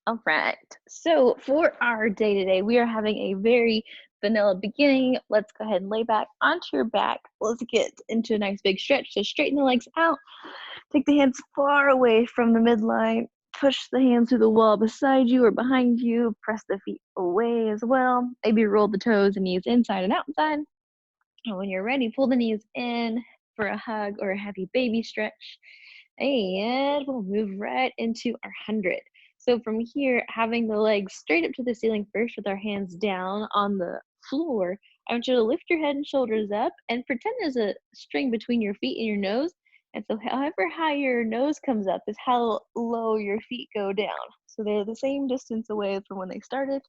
All right. So for our day today, we are having a very vanilla beginning. Let's go ahead and lay back onto your back. Let's get into a nice big stretch. So straighten the legs out. Take the hands far away from the midline. Push the hands through the wall beside you or behind you. Press the feet away as well. Maybe roll the toes and knees inside and outside. And when you're ready, pull the knees in for a hug or a happy baby stretch. And we'll move right into our 100. So from here, having the legs straight up to the ceiling first with our hands down on the floor, I want you to lift your head and shoulders up and pretend there's a string between your feet and your nose. And so however high your nose comes up is how low your feet go down. So they're the same distance away from when they started.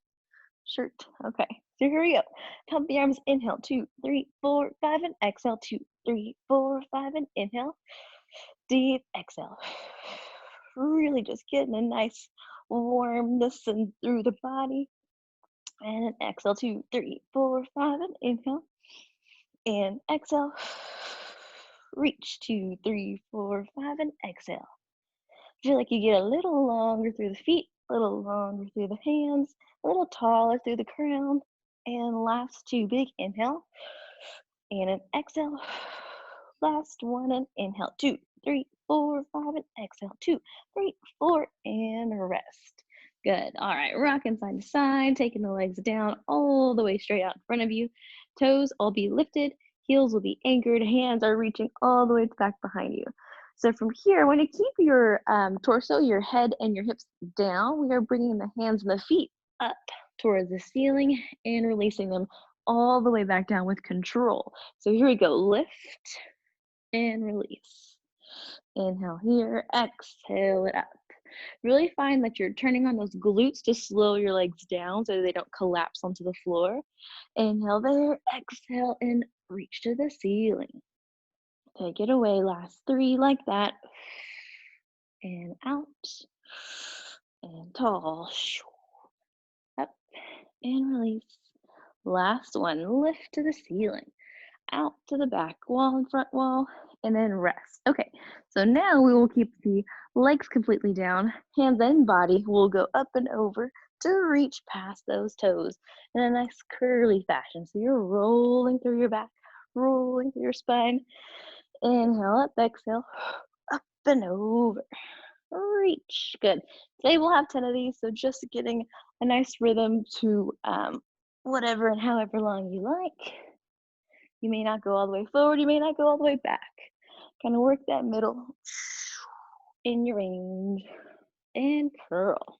Shirt. Okay, so here we go. Pump the arms. Inhale, 2, 3, 4, 5, and exhale, 2, 3, 4, 5, and inhale. Deep exhale. Really just getting a nice warmness and through the body. And exhale, 2, 3, 4, 5, and inhale. And exhale. Reach, 2, 3, 4, 5, and exhale. Feel like you get a little longer through the feet, a little longer through the hands, a little taller through the crown. And last 2, big inhale. And an exhale. Last one, and inhale, 2, 3, 4, 5, and exhale, 2, 3, 4, and rest. Good. All right, rocking side to side, taking the legs down all the way straight out in front of you. Toes all be lifted, heels will be anchored, hands are reaching all the way back behind you. So from here, when you keep your torso, your head, and your hips down, we are bringing the hands and the feet up towards the ceiling and releasing them all the way back down with control. So here we go, lift and release. Inhale here, exhale it up. Really find that you're turning on those glutes to slow your legs down so they don't collapse onto the floor. Inhale there, exhale, and reach to the ceiling. Take it away, last 3 like that. And out, and tall, up, and release. Last one, lift to the ceiling, out to the back wall and front wall, and then rest. Okay, so now we will keep the legs completely down, hands and body will go up and over to reach past those toes in a nice curly fashion. So you're rolling through your back, rolling through your spine. Inhale up, exhale, up and over, reach. Good. Today we'll have 10 of these, so just getting a nice rhythm to whatever and however long you like. You may not go all the way forward, you may not go all the way back. Kind of work that middle in your range. And curl.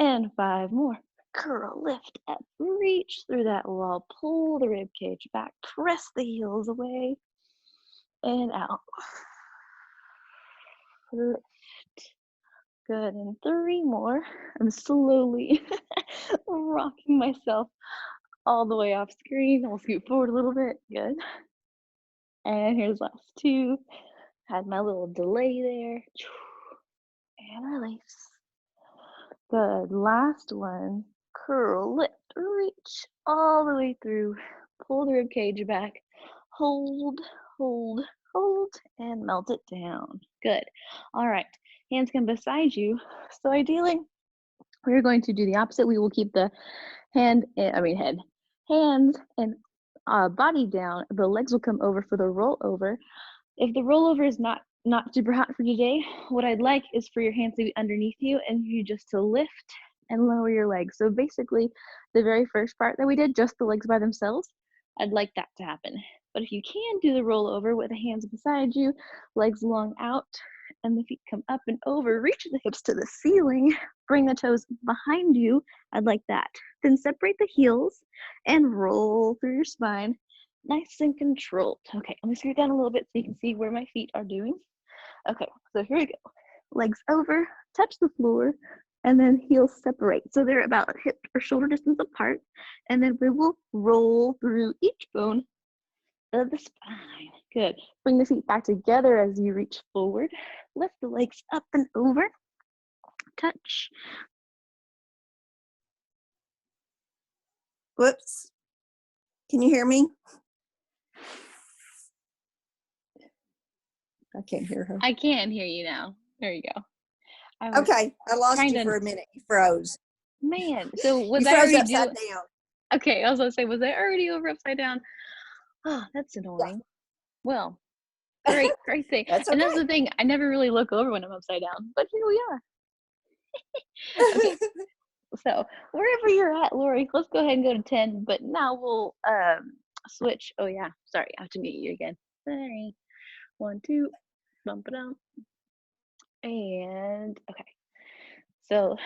And 5 more. Curl, lift up, reach through that wall, pull the rib cage back, press the heels away, and out. Lift. Good, and 3 more. I'm slowly rocking myself all the way off screen. I'll scoot forward a little bit. Good. And here's last 2. Had my little delay there. And release. Good. Last one. Curl, lift, reach all the way through. Pull the rib cage back. Hold, hold, hold, and melt it down. Good. All right. Hands come beside you. So ideally, we're going to do the opposite. We will keep the hands and body down. The legs will come over for the rollover. If the rollover is not super hot for today, what I'd like is for your hands to be underneath you and you just to lift and lower your legs. So basically, the very first part that we did, just the legs by themselves, I'd like that to happen. But if you can do the rollover with the hands beside you, legs long out, and the feet come up and over, reach the hips to the ceiling, bring the toes behind you, I'd like that. Then separate the heels and roll through your spine, nice and controlled. Okay, let me scoot down a little bit so you can see where my feet are doing. Okay, so here we go. Legs over, touch the floor, and then heels separate. So they're about hip or shoulder distance apart, and then we will roll through each bone of the spine. Good. Bring the feet back together as you reach forward. Lift the legs up and over. Touch. Whoops. Can you hear me? I can't hear her. I can hear you now. There you go. I was Okay, I lost trying you to, for a minute. You froze. man. So was You I froze already upside down. okay, I was gonna say, was I already over upside down? Oh, that's Yeah, annoying. Well, great, great thing. that's And that's the okay. thing, I never really look over when I'm upside down, but here we are. Okay, so wherever you're at, Lori, let's go ahead and go to 10, but now we'll switch. Oh yeah, sorry, I have to mute you again. Sorry. 1, 2, bump it up. And okay. So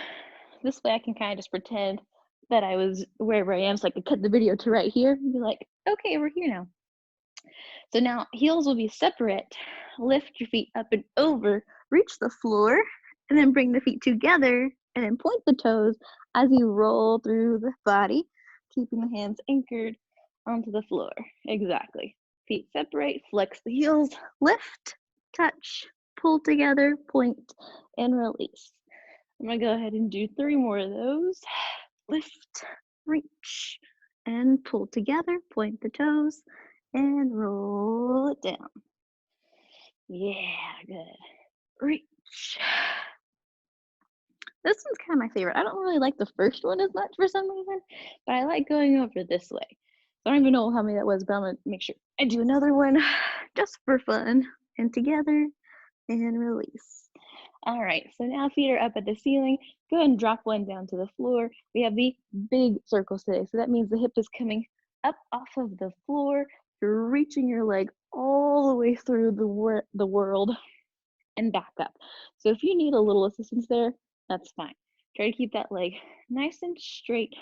this way I can kind of just pretend that I was wherever I am, so I could cut the video to right here and be like, okay, we're here now. So now heels will be separate. Lift your feet up and over, reach the floor, and then bring the feet together and then point the toes as you roll through the body, keeping the hands anchored onto the floor. Exactly. Feet separate, flex the heels, lift, touch, pull together, point, and release. I'm gonna go ahead and do 3 more of those. Lift, reach, and pull together, point the toes, and roll it down. Yeah, good. Reach. This one's kind of my favorite. I don't really like the first one as much for some reason, but I like going over this way. So I don't even know how many that was, but I'm gonna make sure I do another one just for fun. And together and release. All right, so now feet are up at the ceiling. Go ahead and drop one down to the floor. We have the big circles today. So that means the hip is coming up off of the floor. You're reaching your leg all the way through the world and back up. So if you need a little assistance there, that's fine. Try to keep that leg nice and straight,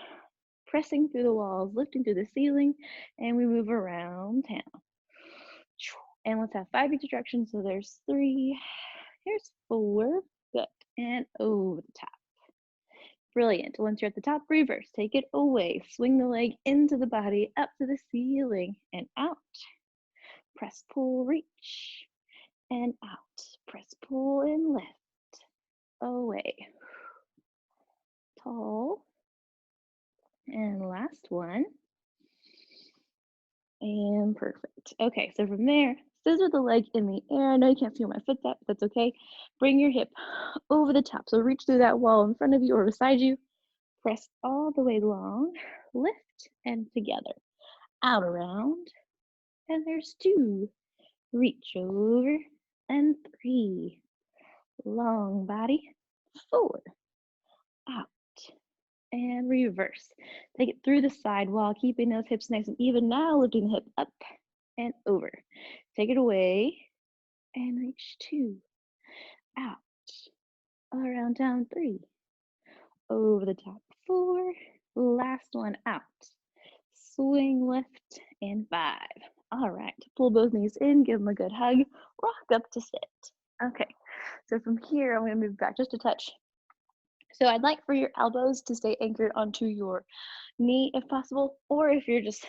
pressing through the walls, lifting through the ceiling, and we move around town. And let's have 5 each direction. So there's 3, here's 4, good, and over the top. Brilliant. Once you're at the top, reverse. Take it away. Swing the leg into the body, up to the ceiling, and out. Press, pull, reach, and out. Press, pull, and lift. Away. Tall. And last one. And perfect. Okay, so from there, scissor the leg in the air. I know you can't see where my foot's at, but that's okay. Bring your hip over the top. So reach through that wall in front of you or beside you. Press all the way long, lift, and together. Out around, and there's 2. Reach over, and 3. Long body, 4. Out, and reverse. Take it through the side wall, keeping those hips nice and even. Now lifting the hip up and over. Take it away, and reach 2. Out, around down 3. Over the top, 4. Last one out. Swing left and 5. All right, pull both knees in, give them a good hug, rock up to sit. Okay, so from here, I'm gonna move back just a touch. So I'd like for your elbows to stay anchored onto your knee if possible, or if you're just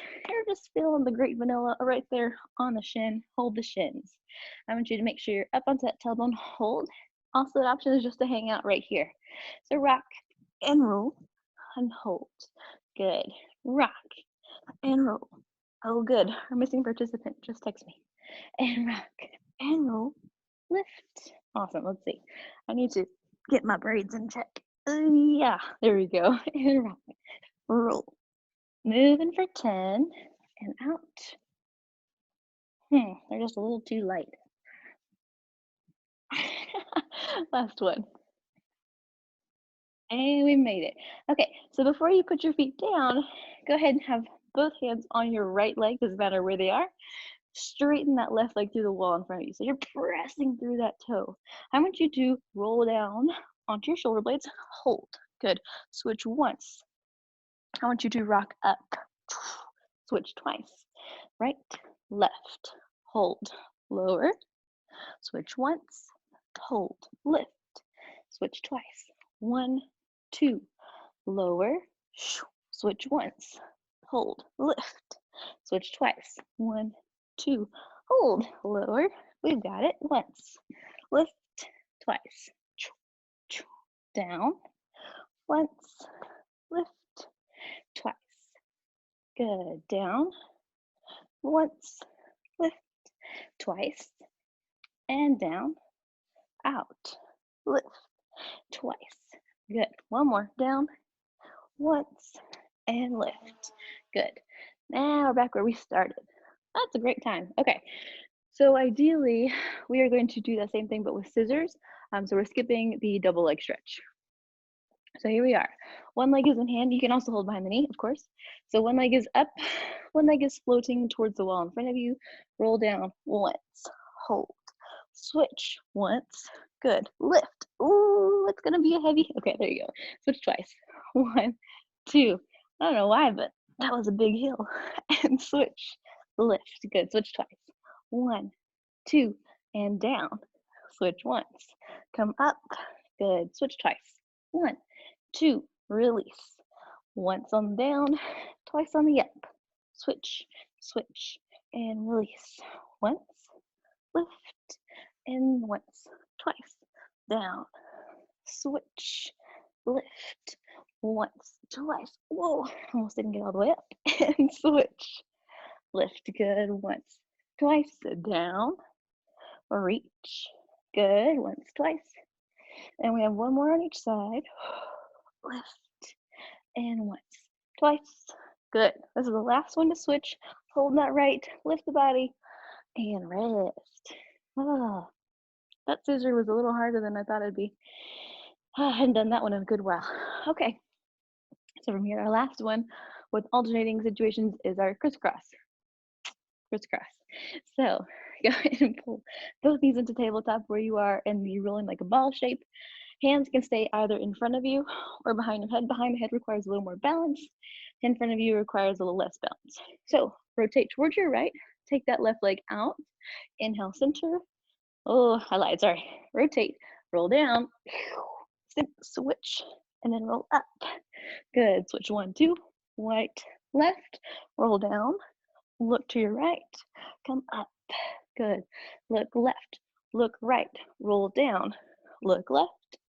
feeling the great vanilla right there on the shin, hold the shins. I want you to make sure you're up onto that tailbone, hold. Also, the option is just to hang out right here. So rock and roll and hold. Good. Rock and roll. Oh, good. Our missing participant just text me. And rock and roll. Lift. Awesome. Let's see. I need to get my braids in check. Yeah, there we go. And rock. Roll. Moving for 10 and out. They're just a little too light. Last one. And we made it. Okay, so before you put your feet down, go ahead and have both hands on your right leg, doesn't matter where they are. Straighten that left leg through the wall in front of you. So you're pressing through that toe. I want you to roll down onto your shoulder blades. Hold. Good. Switch once. I want you to rock up. Switch twice. Right, left. Hold. Lower. Switch once. Hold. Lift. Switch twice. 1, 2. Lower. Switch once. Hold. Lift. Switch twice. 1, 2. Hold. Lower. We've got it. Once. Lift. Twice. Down. Once. Lift. Twice. Good. Down. Once. Lift. Twice. And down. Out. Lift. twice. Good. One more. Down, once, and lift. Good. Now we're back where we started. That's a great time. Okay. So ideally, we are going to do the same thing, but with scissors. So we're skipping the double leg stretch. So here we are. One leg is in hand. You can also hold behind the knee, of course. So one leg is up, one leg is floating towards the wall in front of you. Roll down once, hold, switch once. Good. Lift. Ooh, it's gonna be a heavy. Okay, there you go. Switch twice. 1, 2. I don't know why, but that was a big hill. And switch. Lift. Good. Switch twice. 1, 2, and down. Switch once. Come up. Good. Switch twice. 1, 2, release. Once on the down, twice on the up. Switch, switch, and release. Once, lift, and once, twice, down. Switch, lift, once, twice. Whoa, almost didn't get all the way up. And switch, lift, good. Once, twice, down, reach. Good, once, twice. And we have one more on each side. Lift, and once, twice. Good. This is the last one to switch. Hold that right, lift the body, and rest. Oh, that scissor was a little harder than I thought it'd be. I hadn't done that one in a good while. Okay, so from here, our last one with alternating situations is our crisscross. Crisscross. So go ahead and pull both knees into tabletop where you are, and you're rolling like a ball shape. Hands can stay either in front of you or behind your head. Behind the head requires a little more balance. In front of you requires a little less balance. So rotate towards your right. Take that left leg out. Inhale, center. Oh, I lied, sorry. Rotate, roll down, switch, and then roll up. Good, switch 1, 2, right, left, roll down, look to your right, come up. Good, look left, look right, roll down, look left,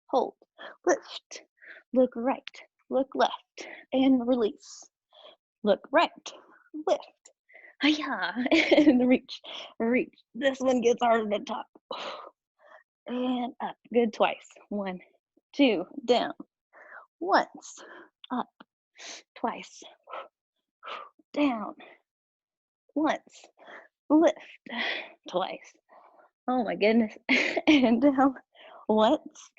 hold, lift, look right, look left, and release. Look right, lift, hiya, and reach, reach. This one gets harder to top. And up, good, twice. 1, 2, down. Once, up, twice, down. Once, lift, twice. Oh my goodness, and down. Once,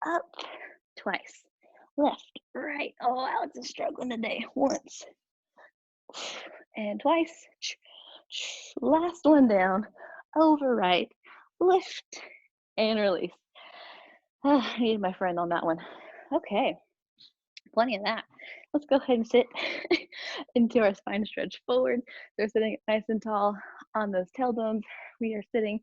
up, twice, left, right. Oh, Alex is struggling today. Once, and twice. Last one down, over right, lift, and release. I needed my friend on that one. Okay, plenty of that. Let's go ahead and sit into our spine stretch forward. So we're sitting nice and tall on those tailbones. We are sitting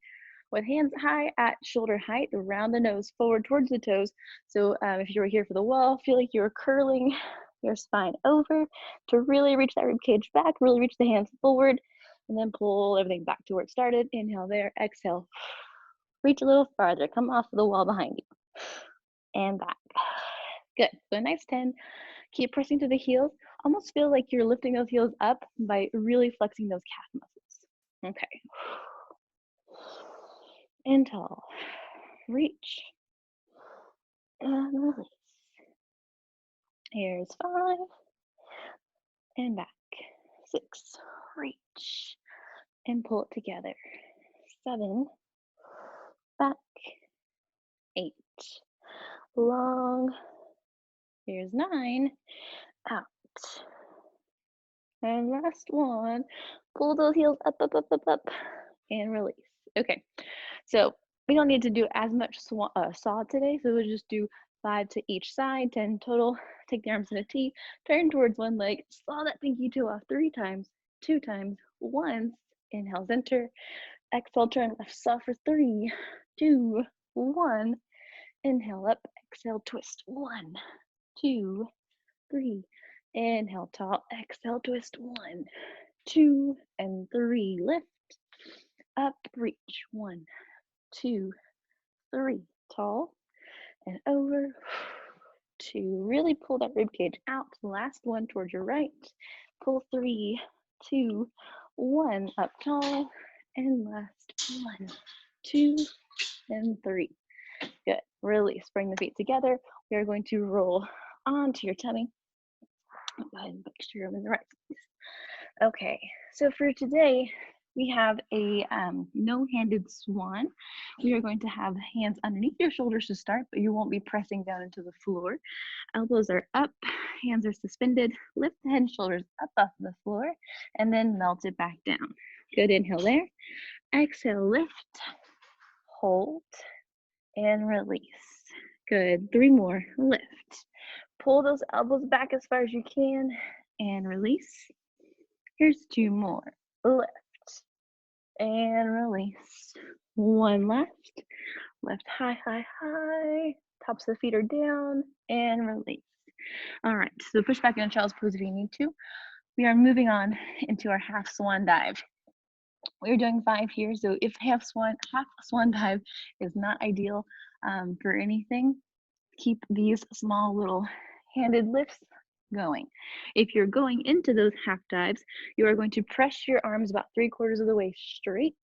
with hands high at shoulder height, around the nose, forward towards the toes. So if you were here for the wall, feel like you're curling your spine over to really reach that rib cage back, really reach the hands forward, and then pull everything back to where it started. Inhale there, exhale. Reach a little farther, come off of the wall behind you. And back. Good, so a nice 10. Keep pressing to the heels. Almost feel like you're lifting those heels up by really flexing those calf muscles. Okay. And tall. Reach. And release. Here's 5. And back. 6. Reach. And pull it together. 7. Back. 8. Long. Here's 9. Out. And last one. Pull those heels up, up, up, up, up. And release. Okay. So we don't need to do as much saw today. So we'll just do 5 to each side, 10 total. Take the arms in a T. Turn towards one leg. Saw that pinky toe off 3 times, 2 times, once. Inhale, center. Exhale, turn left saw for 3, 2, 1. Inhale up. Exhale, twist. 1, 2, 3. Inhale, tall. Exhale, twist. 1, 2, and 3. Lift. Up, reach. 1, 2, 3. Tall. And over. 2. Really pull that rib cage out. Last one towards your right. Pull 3, 2, 1. Up tall. And last 1, 2, and 3. Good. Release. Bring the feet together. We are going to roll onto your tummy. Go ahead and make sure you're in the right place. Okay, so for today, we have a no-handed swan. We are going to have hands underneath your shoulders to start, but you won't be pressing down into the floor. Elbows are up, hands are suspended. Lift the head and shoulders up off the floor, and then melt it back down. Good, inhale there. Exhale, lift, hold, and release. Good, 3 more, lift. Pull those elbows back as far as you can, and release. Here's 2 more, lift, and release. 1 left, lift high, high, high. Tops of the feet are down, and release. All right, so push back in child's pose if you need to. We are moving on into our half swan dive. We're doing 5 here, so if half swan dive is not ideal for anything, keep these small little handed lifts going. If you're going into those half dives, you are going to press your arms about 3/4 of the way straight.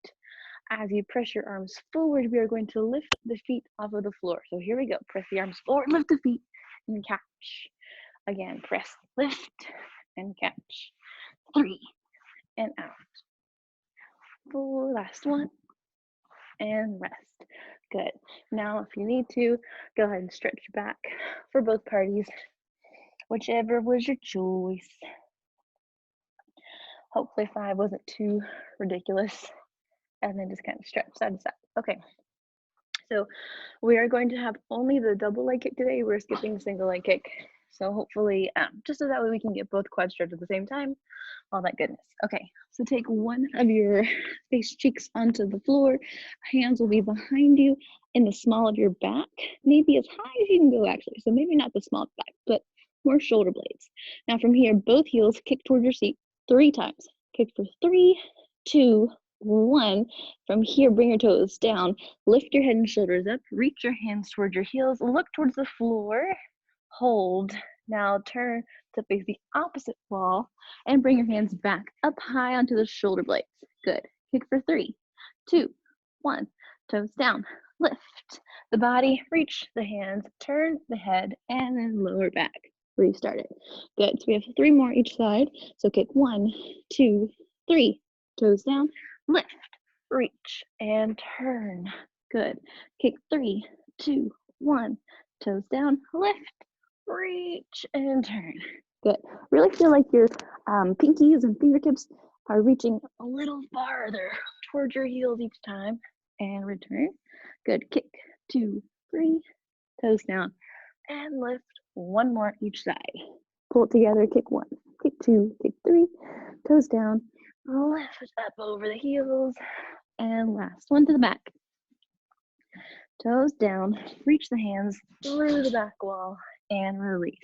As you press your arms forward, we are going to lift the feet off of the floor. So here we go. Press the arms forward, lift the feet, and catch. Again, press, lift, and catch. 3, and out. 4, last one, and rest. Good. Now, if you need to, go ahead and stretch your back for both parties, whichever was your choice. Hopefully 5 wasn't too ridiculous. And then just kind of stretch side to side. Okay. So we are going to have only the double leg kick today. We're skipping the single leg kick. So hopefully, just so that way we can get both quads stretched at the same time. All that goodness. Okay, so take one of your face cheeks onto the floor. Hands will be behind you in the small of your back, maybe as high as you can go actually. So maybe not the small back, but more shoulder blades. Now from here, both heels kick toward your seat 3 times. Kick for 3, 2, 1. From here, bring your toes down. Lift your head and shoulders up. Reach your hands towards your heels. Look towards the floor. Hold. Now turn to face the opposite wall and bring your hands back up high onto the shoulder blades. Good. Kick for 3, 2, 1. Toes down. Lift the body. Reach the hands. Turn the head and then lower back. Restart it. Good. So we have 3 more each side. So kick 1, 2, 3. Toes down. Lift, reach, and turn. Good. Kick 3, 2, 1. Toes down, lift, reach, and turn. Good. Really feel like your pinkies and fingertips are reaching a little farther towards your heels each time. And return. Good. Kick 2, 3. Toes down, and lift. 1 more each side. Pull it together. Kick 1, kick 2, kick 3. Toes down. Lift up over the heels, and last one to the back. Toes down, reach the hands through the back wall, and release.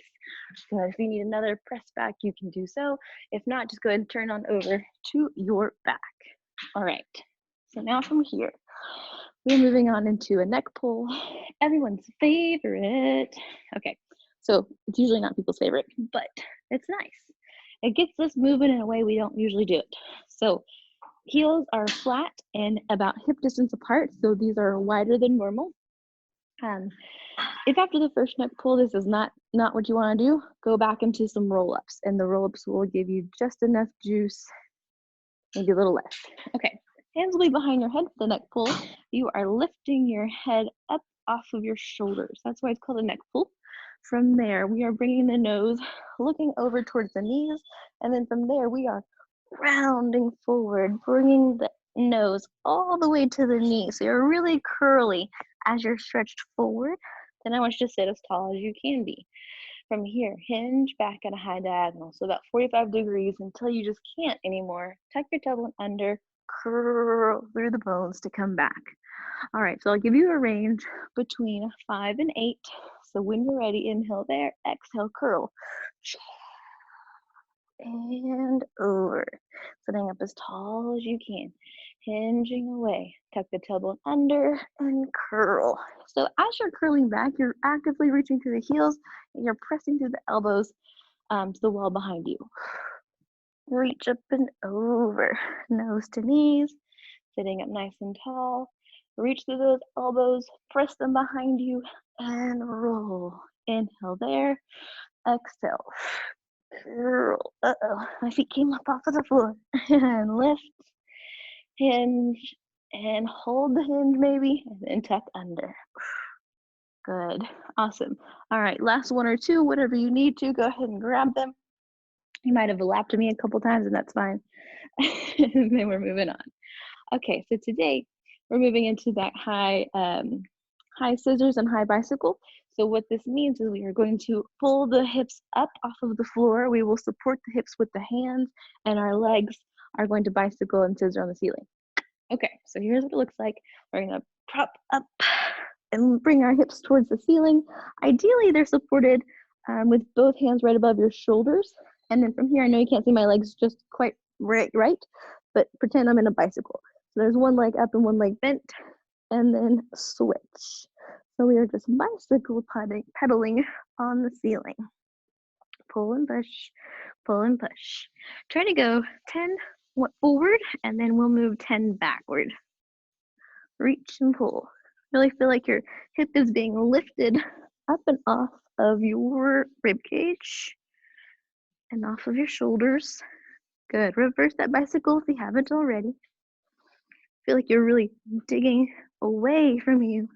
So if you need another press back, you can do so. If not, just go ahead and turn on over to your back. All right, so now from here, we're moving on into a neck pull, everyone's favorite. Okay, so it's usually not people's favorite, but it's nice. It gets us moving in a way we don't usually do it. So heels are flat and about hip distance apart, so these are wider than normal. If after the first neck pull, this is not what you want to do, go back into some roll-ups, and the roll-ups will give you just enough juice, maybe a little less. Okay, hands will be behind your head for the neck pull. You are lifting your head up off of your shoulders. That's why it's called a neck pull. From there, we are bringing the nose, looking over towards the knees, and then from there, we are rounding forward, bringing the nose all the way to the knee. So you're really curly as you're stretched forward. Then I want you to sit as tall as you can be. From here, hinge back at a high diagonal, so about 45 degrees until you just can't anymore. Tuck your tailbone under, curl through the bones to come back. All right, so I'll give you a range between 5 and 8. So when you're ready, inhale there, exhale, curl. And over. Sitting up as tall as you can. Hinging away. Tuck the tailbone under and curl. So as you're curling back, you're actively reaching through the heels and you're pressing through the elbows to the wall behind you. Reach up and over. Nose to knees. Sitting up nice and tall. Reach through those elbows, press them behind you, and roll. Inhale there, exhale. Curl. Uh-oh, my feet came up off of the floor. And lift, hinge, and hold the hinge maybe, and then tuck under. Good, awesome. All right, last one or two, whatever you need to, go ahead and grab them. You might have lapped me a couple times, and that's fine. And then we're moving on. Okay, so today we're moving into that high scissors and high bicycle. So what this means is we are going to pull the hips up off of the floor. We will support the hips with the hands, and our legs are going to bicycle and scissor on the ceiling. Okay, so here's what it looks like. We're gonna prop up and bring our hips towards the ceiling. Ideally, they're supported with both hands right above your shoulders. And then from here, I know you can't see my legs just quite right, but pretend I'm in a bicycle. So there's one leg up and one leg bent, and then switch. So we are just bicycle pedaling on the ceiling. Pull and push, pull and push. Try to go 10 forward, and then we'll move 10 backward. Reach and pull. Really feel like your hip is being lifted up and off of your rib cage and off of your shoulders. Good. Reverse that bicycle if you haven't already. Feel like you're really digging away from you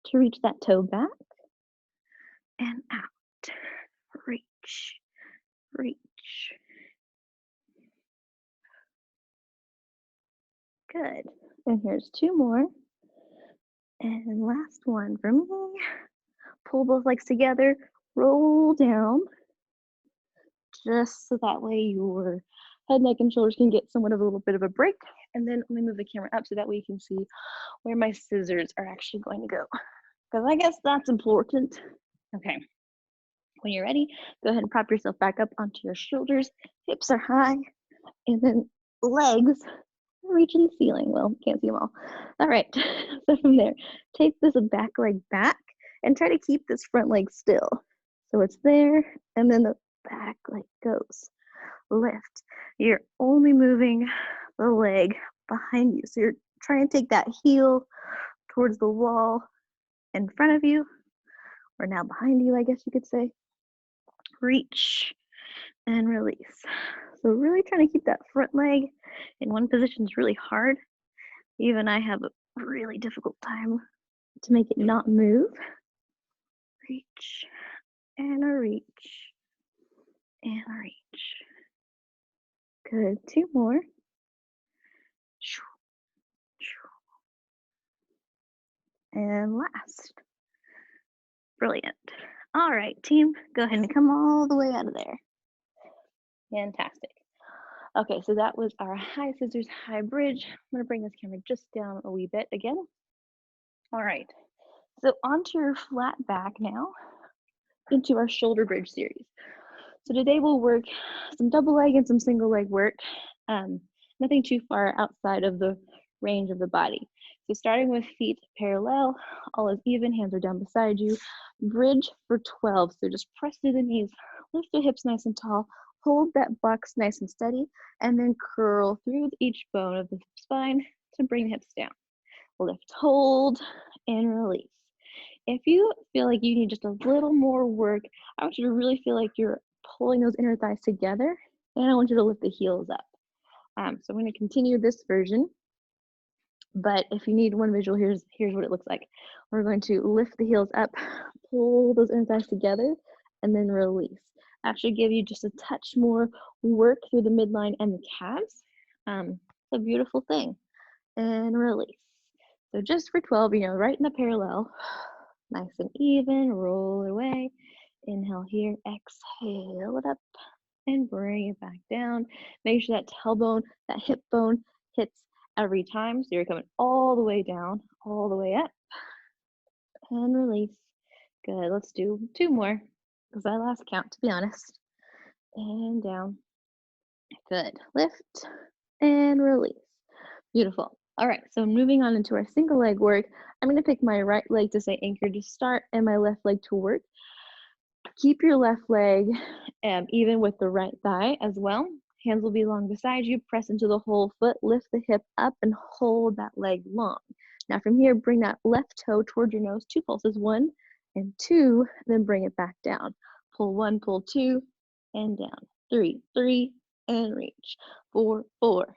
to reach that toe back and out. Reach, reach. Good. And here's two more. And last one for me. Pull both legs together, roll down, just so that way your head, neck, and shoulders can get somewhat of a little bit of a break. And then let me move the camera up so that way you can see where my scissors are actually going to go, because I guess that's important. Okay, when you're ready, go ahead and prop yourself back up onto your shoulders. Hips are high, and then legs reaching the ceiling. Well, can't see them all. All right, so from there, take this back leg back and try to keep this front leg still. So it's there, and then the back leg goes. Lift. You're only moving the leg behind you. So you're trying to take that heel towards the wall in front of you, or now behind you, I guess you could say. Reach and release. So really trying to keep that front leg in one position is really hard. Even I have a really difficult time to make it not move. Reach and a reach and a reach. Good. Two more. And last. Brilliant. All right, team, go ahead and come all the way out of there. Fantastic. Okay, so that was our high scissors, high bridge. I'm gonna bring this camera just down a wee bit again. All right, so onto your flat back now, into our shoulder bridge series. So today we'll work some double leg and some single leg work. Nothing too far outside of the range of the body. So starting with feet parallel, all is even, hands are down beside you. Bridge for 12, so just press through the knees, lift the hips nice and tall, hold that box nice and steady, and then curl through each bone of the spine to bring the hips down. Lift, hold, and release. If you feel like you need just a little more work, I want you to really feel like you're pulling those inner thighs together, and I want you to lift the heels up. So I'm going to continue this version, but if you need one visual, here's what it looks like. We're going to lift the heels up, pull those inner thighs together, and then release. That should give you just a touch more work through the midline and the calves. It's a beautiful thing. And release. So just for 12, right in the parallel, nice and even, roll it away. Inhale here, exhale it up, and bring it back down. Make sure that tailbone, that hip bone hits every time. So you're coming all the way down, all the way up, and release. Good, let's do two more, because I lost count, to be honest. And down. Good, lift, and release. Beautiful. All right, so moving on into our single leg work, I'm gonna pick my right leg to say anchor to start and my left leg to work. Keep your left leg even with the right thigh as well. Hands will be long beside you, press into the whole foot, lift the hip up and hold that leg long. Now from here, bring that left toe toward your nose, 2 pulses, 1 and 2, then bring it back down. Pull 1, pull 2, and down. 3, 3, and reach. 4, 4,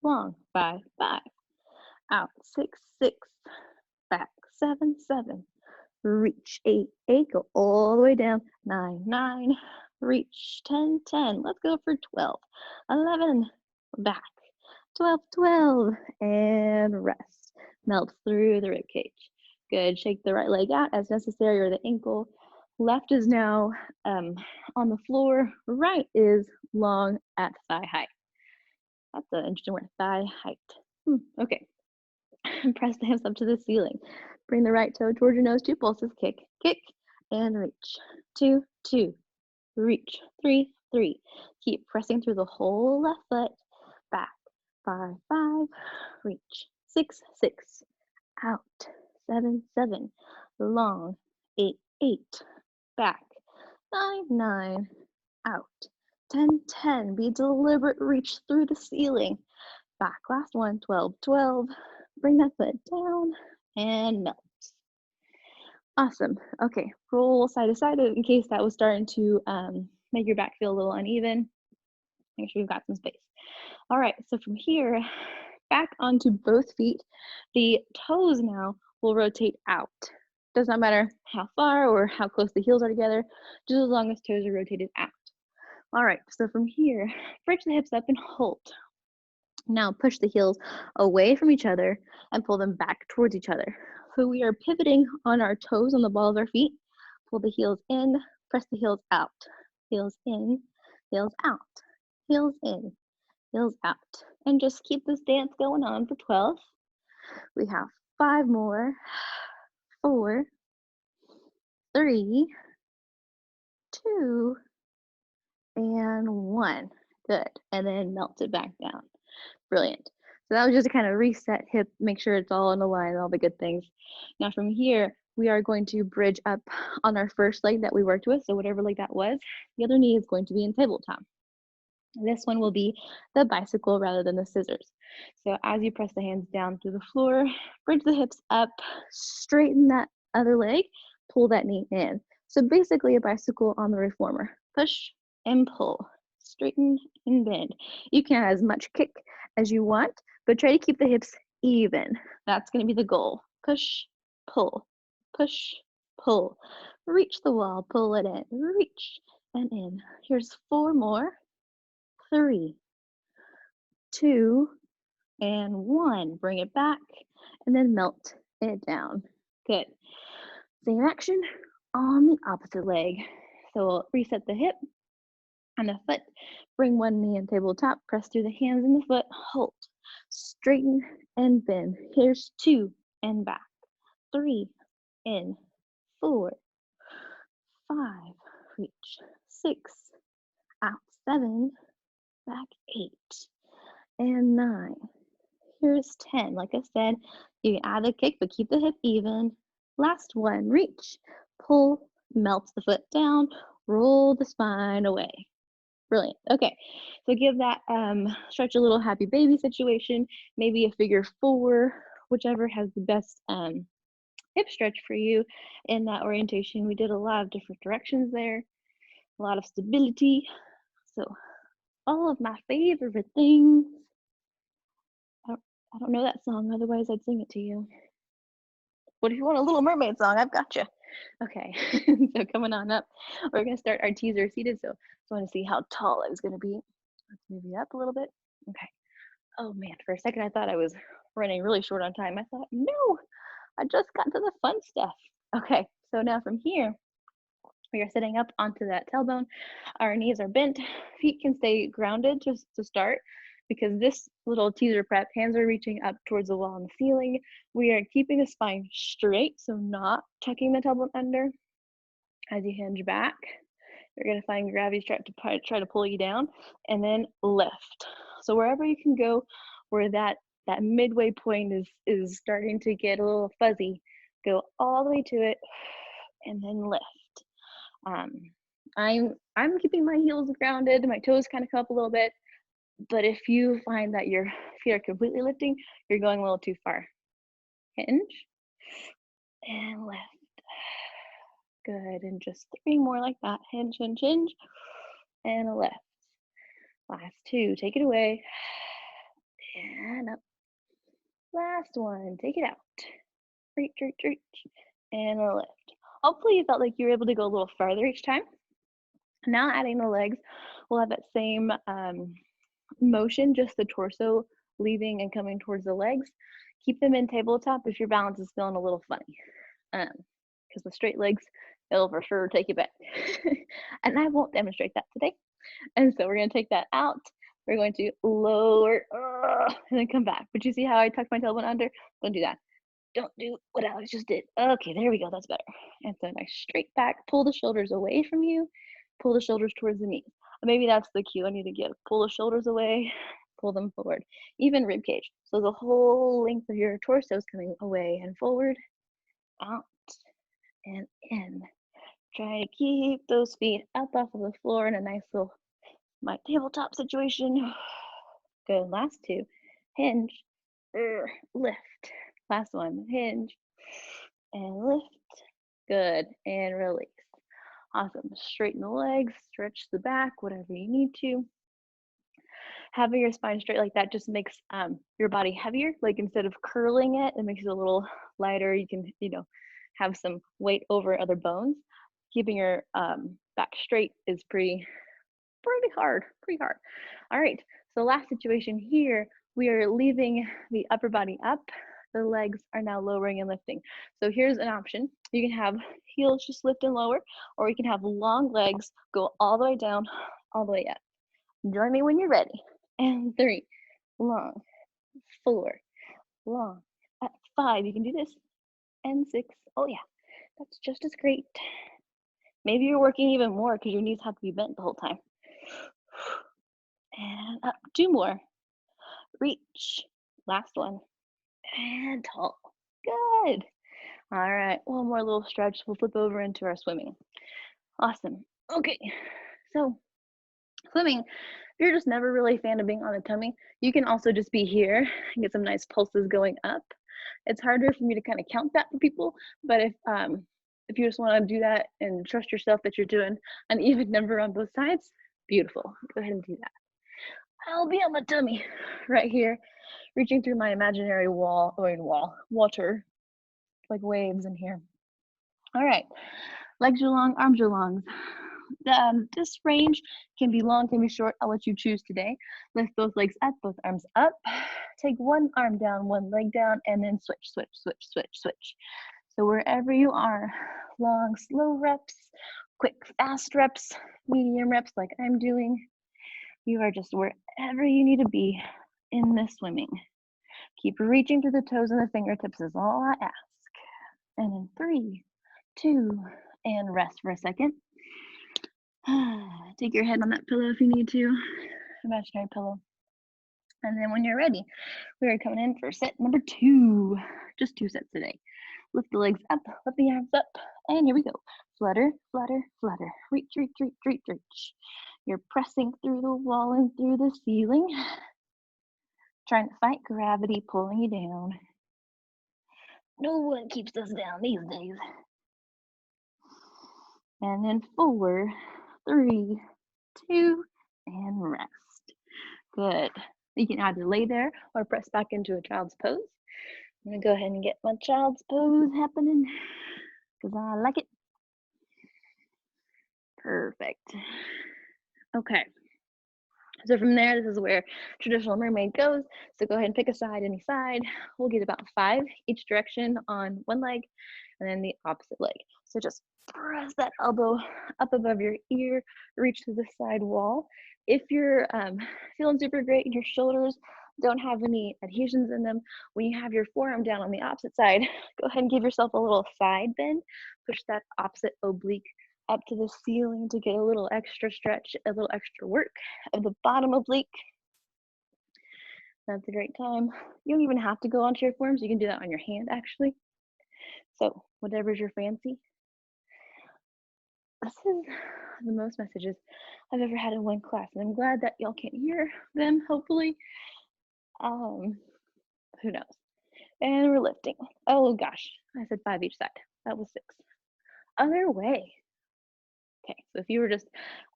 long. 5, 5, out. 6, 6, back. 7, 7, reach. 8, 8, go all the way down. 9, 9, reach. 10, 10, let's go for 12. 11, back. 12, 12, and rest. Melt through the rib cage. Good. Shake the right leg out as necessary, or the ankle. Left is now on the floor. Right is long at thigh height. That's an interesting word, thigh height. Okay. Press the hips up to the ceiling. Bring the right toe toward your nose, 2 pulses. Kick, kick, and reach. 2, 2, reach. 3, 3. Keep pressing through the whole left foot. Back. 5, 5, reach. 6, 6, out. 7, 7, long. 8, 8, back. 9, 9, out. 10, 10, be deliberate, reach through the ceiling. Back, last one, 12, 12. Bring that foot down and melt. Awesome. Okay, roll side to side in case that was starting to make your back feel a little uneven. Make sure you've got some space. All right, so from here, back onto both feet. The toes now will rotate out. Does not matter how far or how close the heels are together, just as long as toes are rotated out. All right, so from here, bridge the hips up and hold. Now push the heels away from each other and pull them back towards each other. So we are pivoting on our toes on the ball of our feet. Pull the heels in, press the heels out. Heels in, heels out. Heels in, heels out. And just keep this dance going on for 12. We have 5 more. 4, 3, 2, and 1. Good. And then melt it back down. Brilliant. So that was just to kind of reset hip, make sure it's all in the line, all the good things. Now from here, we are going to bridge up on our first leg that we worked with. So whatever leg that was, the other knee is going to be in tabletop. This one will be the bicycle rather than the scissors. So as you press the hands down through the floor, bridge the hips up, straighten that other leg, pull that knee in. So basically a bicycle on the reformer. Push and pull, straighten and bend. You can have as much kick as you want, but try to keep the hips even. That's going to be the goal. Push, pull, push, pull. Reach the wall, pull it in, reach and in. Here's 4 more. 3, 2, and 1. Bring it back and then melt it down. Good. Same action on the opposite leg. So we'll reset the hip and the foot. Bring one knee in tabletop. Press through the hands and the foot. Hold. Straighten and bend. Here's 2 and back. 3 in. 4, 5. Reach. 6. Out. 7. Back. 8. And 9. Here's 10. Like I said, you can add a kick, but keep the hip even. Last one, reach, pull, melt the foot down, roll the spine away. Brilliant. Okay, so give that stretch a little happy baby situation, maybe a figure 4, whichever has the best hip stretch for you in that orientation. We did a lot of different directions there, a lot of stability. So all of my favorite things. I don't know that song, otherwise I'd sing it to you. What if you want a Little Mermaid song? I've got you. Okay, so coming on up, we're gonna start our teaser seated. So I want to see how tall I was gonna be. Let's move you up a little bit. Okay. Oh man, for a second I thought I was running really short on time. I thought, no, I just got to the fun stuff. Okay, so now from here, we are sitting up onto that tailbone. Our knees are bent. Feet can stay grounded just to start, because this little teaser prep, hands are reaching up towards the wall and the ceiling. We are keeping the spine straight, so not tucking the tailbone under. As you hinge back, you're gonna find gravity try to pull you down, and then lift. So wherever you can go, where that midway point is starting to get a little fuzzy, go all the way to it, and then lift. I'm keeping my heels grounded, my toes kind of come up a little bit, but if you find that your feet are completely lifting, you're going a little too far. hinge, and lift. Good, and just 3 more like that. Hinge, hinge, hinge, and a lift. Last 2, take it away, and up. Last one, take it out. Reach, reach, reach, and a lift. Hopefully you felt like you were able to go a little farther each time. Now adding the legs, we'll have that same motion, just the torso leaving and coming towards the legs. Keep them in tabletop if your balance is feeling a little funny. Because the straight legs, it'll for sure take you back. And I won't demonstrate that today. And so we're going to take that out. We're going to lower and then come back. But you see how I tucked my tailbone under? Don't do that. Don't do what Alex just did. Okay, there we go. That's better. And so nice straight back. Pull the shoulders away from you. Pull the shoulders towards the knees. Maybe that's the cue I need to give. Pull the shoulders away. Pull them forward. Even rib cage. So the whole length of your torso is coming away and forward, out, and in. Try to keep those feet up off of the floor in a nice little my tabletop situation. Good. Last 2. Hinge. Lift. Last one. Hinge. And lift. Good. And release. Awesome. Straighten the legs. Stretch the back, whatever you need to. Having your spine straight like that just makes your body heavier. Like instead of curling it, it makes it a little lighter. You can, have some weight over other bones. Keeping your back straight is pretty hard. All right, so last situation here, we are leaving the upper body up. The legs are now lowering and lifting. So here's an option. You can have heels just lift and lower, or you can have long legs go all the way down, all the way up. Join me when you're ready. And 3, long, 4, long, 5, you can do this, and 6, oh yeah, that's just as great. Maybe you're working even more because your knees have to be bent the whole time. And up, 2 more. Reach. Last one. And tall. Good. All right, one more little stretch. We'll flip over into our swimming. Awesome. Okay, so swimming, if you're just never really a fan of being on the tummy, you can also just be here and get some nice pulses going up. It's harder for me to kind of count that for people, but if you just want to do that and trust yourself that you're doing an even number on both sides, beautiful. Go ahead and do that. I'll be on my tummy right here, reaching through my imaginary water, like waves in here. All right, legs are long, arms are long. This range can be long, can be short. I'll let you choose today. Lift both legs up, both arms up. Take one arm down, one leg down, and then switch, switch, switch, switch, switch. So wherever you are, long, slow reps, quick, fast reps, medium reps like I'm doing. You are just wherever you need to be in this swimming. Keep reaching through the toes and the fingertips is all I ask. And in 3, 2, and rest for a second. Take your head on that pillow if you need to, imaginary pillow. And then when you're ready, we are coming in for set number 2. Just 2 sets today. Lift the legs up, lift the arms up, and here we go. Flutter, flutter, flutter. Reach, reach, reach, reach, reach. You're pressing through the wall and through the ceiling. Trying to fight gravity pulling you down. No one keeps us down these days. And then 4, 3, 2, and rest. Good. You can either lay there or press back into a child's pose. I'm gonna go ahead and get my child's pose happening because I like it. Perfect. Okay. So from there, this is where traditional mermaid goes. So go ahead and pick a side, any side. We'll get about 5 each direction on one leg and then the opposite leg. So just press that elbow up above your ear, reach to the side wall. If you're feeling super great and your shoulders don't have any adhesions in them, when you have your forearm down on the opposite side, go ahead and give yourself a little side bend. Push that opposite oblique up to the ceiling to get a little extra stretch, a little extra work of the bottom oblique. That's a great time. You don't even have to go onto your forearms. You can do that on your hand, actually. So whatever's your fancy. This is the most messages I've ever had in one class, and I'm glad that y'all can hear them, hopefully. Who knows? And we're lifting. Oh gosh, I said 5 each side. That was 6. Other way. Okay, so if you were just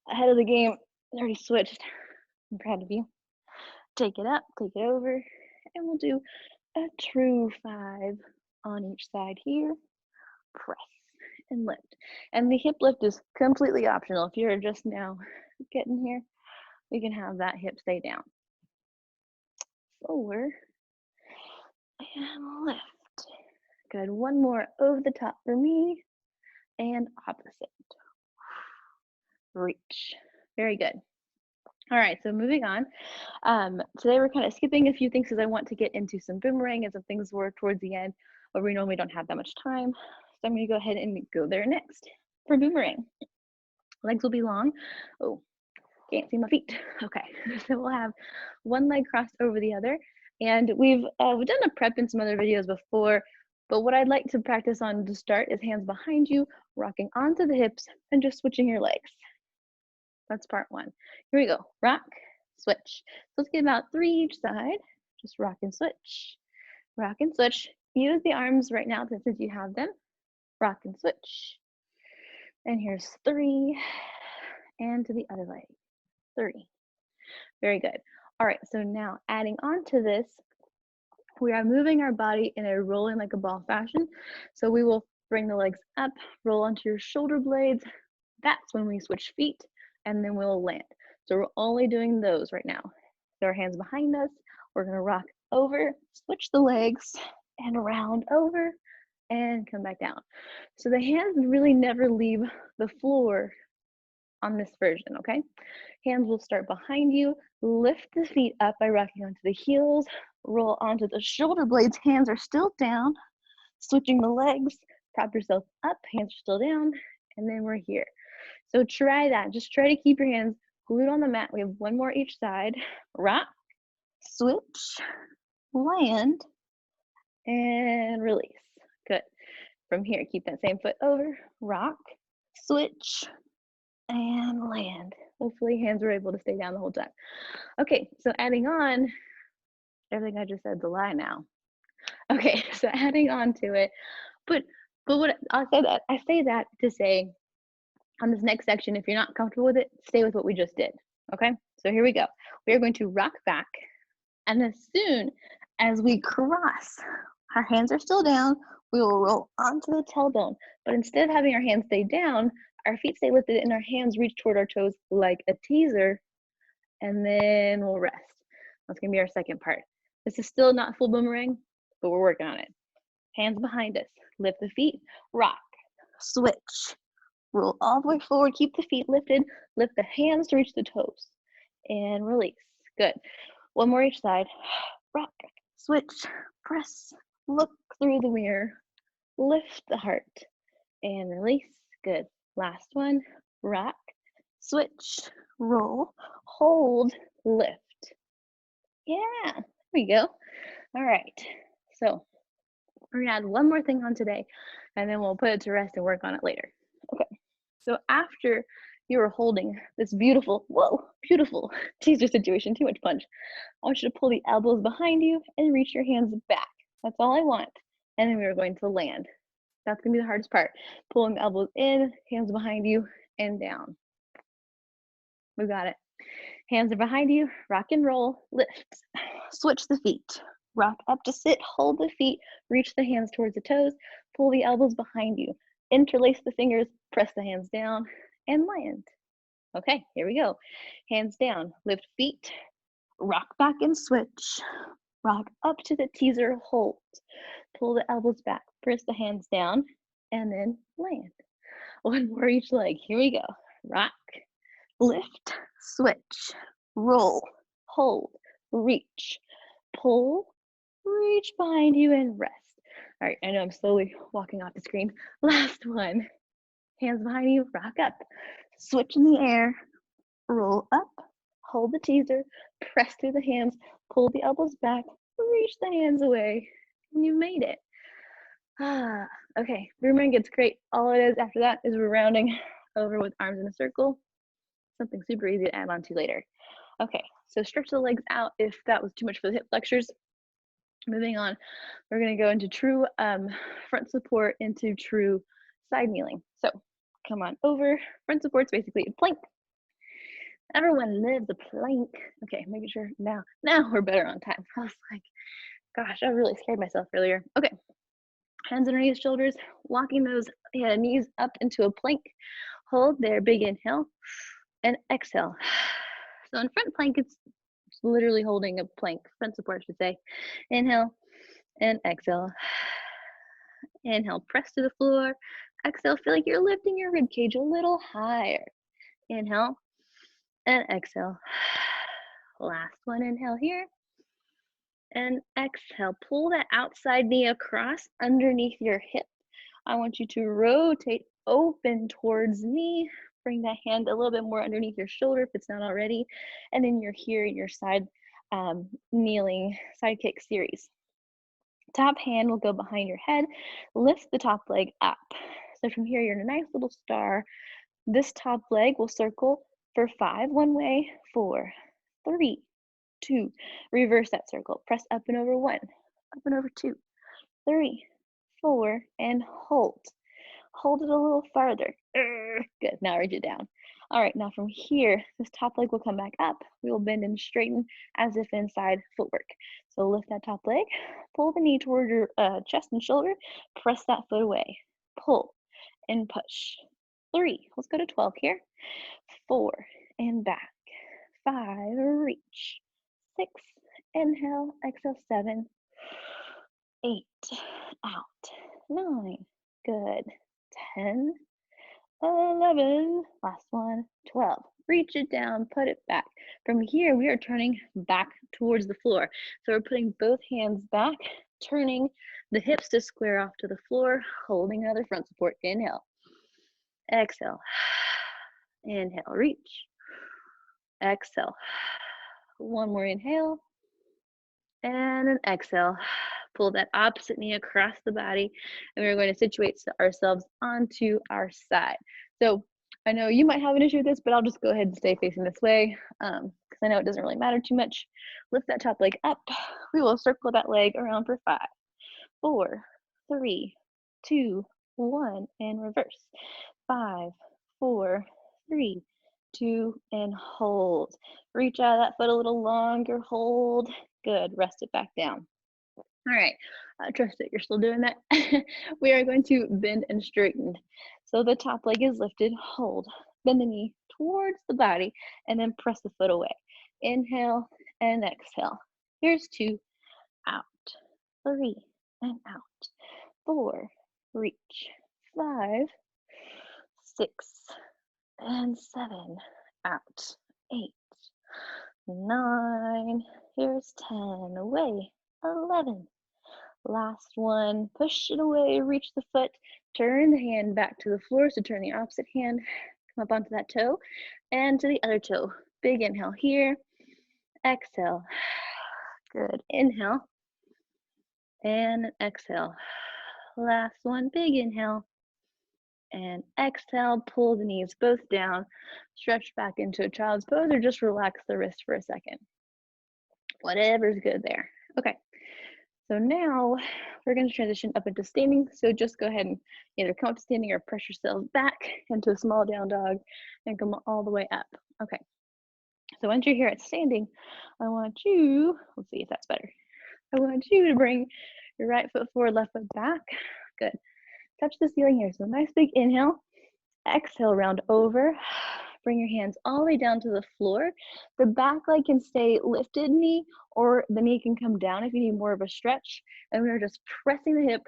ahead of the game and already switched, I'm proud of you. Take it up, take it over, and we'll do a true 5 on each side here. Press and lift. And the hip lift is completely optional. If you're just now getting here, we can have that hip stay down. Forward and lift. Good. One more over the top for me and opposite. Reach. Very good. All right, so moving on. Today we're kind of skipping a few things because I want to get into some boomerang and some things were towards the end, but we normally don't have that much time. So I'm going to go ahead and go there next for boomerang. Legs will be long. Oh, can't see my feet. Okay, so we'll have one leg crossed over the other. And we've done a prep in some other videos before, but what I'd like to practice on to start is hands behind you, rocking onto the hips, and just switching your legs. That's part 1. Here we go. Rock, switch. So let's get about 3 each side. Just rock and switch. Rock and switch. Use the arms right now since you have them. Rock and switch. And here's 3. And to the other leg. 3. Very good. All right, so now adding on to this, we are moving our body in a rolling like a ball fashion. So we will bring the legs up, roll onto your shoulder blades. That's when we switch feet, and then we'll land. So we're only doing those right now. So our hands behind us, we're gonna rock over, switch the legs, and round over, and come back down. So the hands really never leave the floor on this version, okay? Hands will start behind you, lift the feet up by rocking onto the heels, roll onto the shoulder blades, hands are still down, switching the legs, prop yourself up, hands are still down, and then we're here. So try that, just try to keep your hands glued on the mat. We have one more each side. Rock, switch, land, and release. Good. From here, keep that same foot over, rock, switch, and land. Hopefully hands are able to stay down the whole time. Okay, so adding on, everything I just said's a lie now. Okay, so adding on to it, but what I say that to say, on this next section, if you're not comfortable with it, stay with what we just did, okay? So here we go. We are going to rock back, and as soon as we cross, our hands are still down, we will roll onto the tailbone, but instead of having our hands stay down, our feet stay lifted and our hands reach toward our toes like a teaser, and then we'll rest. That's gonna be our second part. This is still not full boomerang, but we're working on it. Hands behind us, lift the feet, rock, switch, roll all the way forward, keep the feet lifted, lift the hands to reach the toes, and release. Good. One more each side. Rock, switch, press, look through the mirror, lift the heart, and release. Good. Last one. Rock, switch, roll, hold, lift. Yeah, there we go. All right. So we're gonna add one more thing on today, and then we'll put it to rest and work on it later. Okay. So after you are holding this beautiful, whoa, beautiful teaser situation, too much punch, I want you to pull the elbows behind you and reach your hands back. That's all I want. And then we are going to land. That's gonna be the hardest part. Pulling the elbows in, hands behind you, and down. We got it. Hands are behind you, rock and roll, lift. Switch the feet. Rock up to sit, hold the feet, reach the hands towards the toes, pull the elbows behind you. Interlace the fingers, press the hands down, and land. Okay, here we go. Hands down, lift feet, rock back and switch. Rock up to the teaser, hold. Pull the elbows back, press the hands down, and then land. One more each leg. Here we go. Rock, lift, switch, roll, hold, reach, pull, reach behind you, and rest. All right, I know I'm slowly walking off the screen. Last one. Hands behind you, rock up, switch in the air, roll up, hold the teaser, press through the hands, pull the elbows back, reach the hands away, and you made it. Okay, boomerang gets great. All it is after that is we're rounding over with arms in a circle. Something super easy to add on to later. Okay, so stretch the legs out if that was too much for the hip flexors. Moving on, we're going to go into true front support into true side kneeling. So come on over. Front support's basically a plank. Everyone lives a plank. Okay, making sure now we're better on time. I was like, gosh, I really scared myself earlier. Okay, hands underneath shoulders, walking those knees up into a plank. Hold there, big inhale, and exhale. So in front plank, it's literally holding a plank, front support I should say. Inhale and exhale. Inhale, press to the floor. Exhale, feel like you're lifting your rib cage a little higher. Inhale and exhale. Last one, inhale here. And exhale, pull that outside knee across underneath your hip. I want you to rotate open towards me. Bring that hand a little bit more underneath your shoulder if it's not already. And then you're here in your side kneeling side kick series. Top hand will go behind your head. Lift the top leg up. So from here, you're in a nice little star. This top leg will circle for 5 one way, 4, 3, 2. Reverse that circle. Press up and over 1, up and over 2, 3, 4, and hold. Hold it a little farther. Good. Now reach it down. All right, now from here, this top leg will come back up. We will bend and straighten as if inside footwork. So lift that top leg, pull the knee toward your chest and shoulder, press that foot away. Pull and push. 3, let's go to 12 here. 4, and back. 5, reach. 6, inhale, exhale, 7, 8, out. 9, good. 10, 11, last one, 12. Reach it down, put it back. From here, we are turning back towards the floor. So we're putting both hands back, turning the hips to square off to the floor, holding another front support. Inhale, exhale, inhale, reach, exhale. One more inhale, and an exhale. Pull that opposite knee across the body, and we're going to situate ourselves onto our side. So I know you might have an issue with this, but I'll just go ahead and stay facing this way because I know it doesn't really matter too much. Lift that top leg up. We will circle that leg around for 5, 4, 3, 2, 1, and reverse. 5, 4, 3, 2, and hold. Reach out of that foot a little longer, hold. Good, rest it back down. All right, trust that you're still doing that. We are going to bend and straighten. So the top leg is lifted, hold. Bend the knee towards the body, and then press the foot away. Inhale and exhale. Here's 2, out. 3, and out. 4, reach. 5, 6, and 7, out. 8, 9, here's 10, away. 11, last one, push it away, reach the foot, turn the hand back to the floor, so turn the opposite hand, come up onto that toe, and to the other toe. Big inhale here, exhale, good, inhale, and exhale. Last one, big inhale, and exhale, pull the knees both down, stretch back into a child's pose, or just relax the wrist for a second. Whatever's good there. Okay. So now we're going to transition up into standing. So just go ahead and either come up to standing or press yourself back into a small down dog and come all the way up. Okay. So once you're here at standing, I want you, let's see if that's better. I want you to bring your right foot forward, left foot back. Good. Touch the ceiling here. So nice big inhale. Exhale, round over. Bring your hands all the way down to the floor. The back leg can stay lifted knee, or the knee can come down if you need more of a stretch. And we're just pressing the hip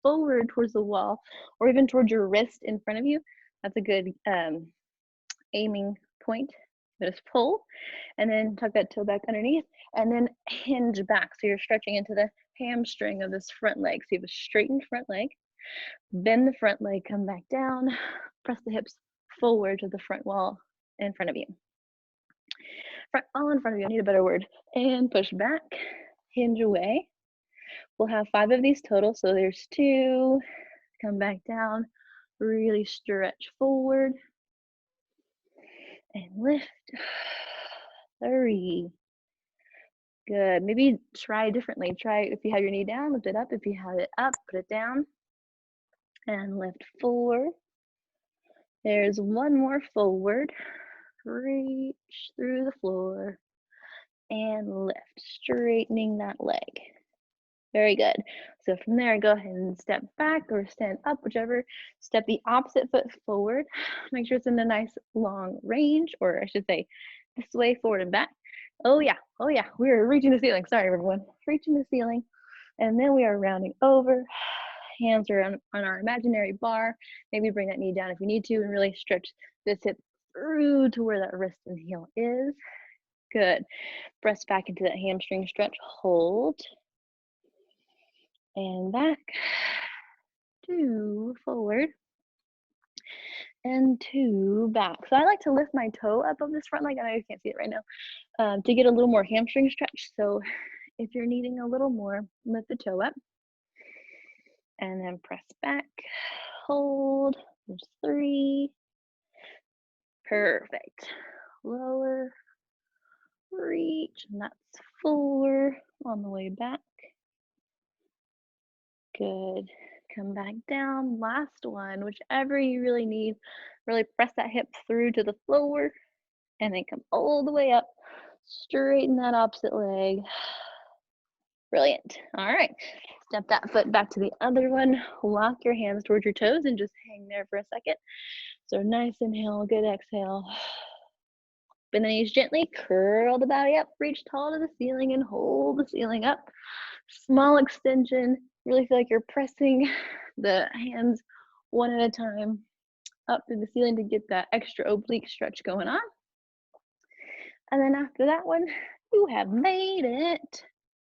forward towards the wall, or even towards your wrist in front of you. That's a good aiming point. Just pull, and then tuck that toe back underneath, and then hinge back. So you're stretching into the hamstring of this front leg. So you have a straightened front leg. Bend the front leg, come back down, press the hips forward to the front wall in front of you. Front wall in front of you, I need a better word. And push back, hinge away. We'll have 5 of these total, so there's 2. Come back down, really stretch forward. And lift. 3, Good. Maybe try differently. Try if you have your knee down, lift it up. If you have it up, put it down and lift forward. There's one more forward. Reach through the floor and lift, straightening that leg. Very good. So from there, go ahead and step back or stand up, whichever. Step the opposite foot forward. Make sure it's in a nice long range, or I should say this way, forward and back. Oh yeah, we're reaching the ceiling. Sorry, everyone. Reaching the ceiling. And then we are rounding over. Hands are on our imaginary bar. Maybe bring that knee down if you need to and really stretch this hip through to where that wrist and heel is. Good. Press back into that hamstring stretch. Hold. And back. 2 forward. And 2 back. So I like to lift my toe up of this front leg. I know you can't see it right now. To get a little more hamstring stretch. So if you're needing a little more, lift the toe up. And then press back. Hold. There's 3. Perfect. Lower. Reach. And that's 4 on the way back. Good. Come back down. Last one, whichever you really need. Really press that hip through to the floor and then come all the way up. Straighten that opposite leg. Brilliant. All right. Step that foot back to the other one. Lock your hands towards your toes and just hang there for a second. So nice inhale, good exhale. Bend the knees gently, curl the body up, reach tall to the ceiling and hold the ceiling up. Small extension. Really feel like you're pressing the hands one at a time up to the ceiling to get that extra oblique stretch going on. And then after that one, you have made it